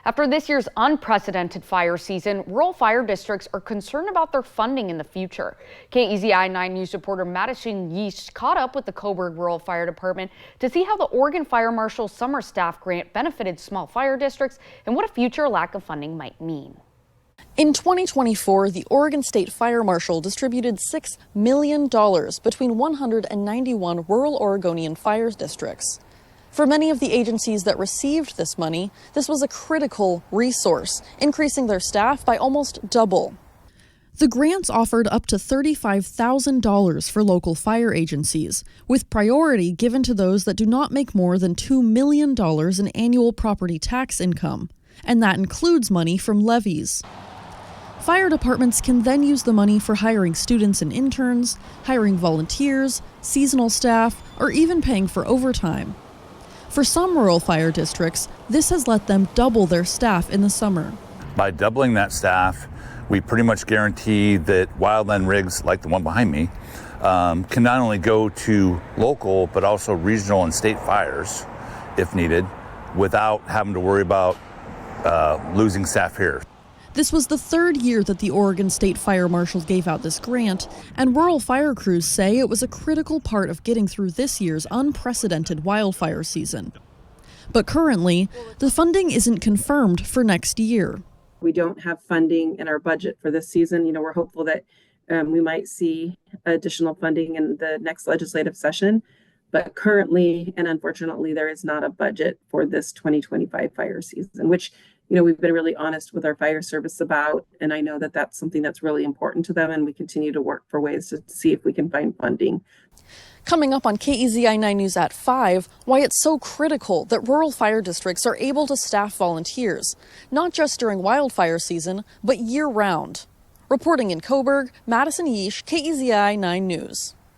After this year's unprecedented fire season, rural fire districts are concerned about their funding in the future. KEZI 9 News reporter Madison Yeast caught up with the Coburg Rural Fire Department to see how the Oregon Fire Marshal Summer Staff Grant benefited small fire districts and what a future lack of funding might mean. In 2024, the Oregon State Fire Marshal distributed $6 million between 191 rural Oregonian fire districts. For many of the agencies that received this money, this was a critical resource, increasing their staff by almost double. The grants offered up to $35,000 for local fire agencies, with priority given to those that do not make more than $2 million in annual property tax income, and that includes money from levies. Fire departments can then use the money for hiring students and interns, hiring volunteers, seasonal staff, or even paying for overtime. For some rural fire districts, this has let them double their staff in the summer. By doubling that staff, we pretty much guarantee that wildland rigs like the one behind me can not only go to local but also regional and state fires if needed without having to worry about losing staff here. This was the third year that the Oregon State Fire Marshal gave out this grant, and rural fire crews say it was a critical part of getting through this year's unprecedented wildfire season. But currently, the funding isn't confirmed for next year. We don't have funding in our budget for this season. We're hopeful that we might see additional funding in the next legislative session. But currently, and unfortunately, there is not a budget for this 2025 fire season, which we've been really honest with our fire service about, and I know that that's something that's really important to them, and we continue to work for ways to see if we can find funding. Coming up on KEZI 9 News at 5, why it's so critical that rural fire districts are able to staff volunteers, not just during wildfire season, but year-round. Reporting in Coburg, Madison Yeesh, KEZI 9 News.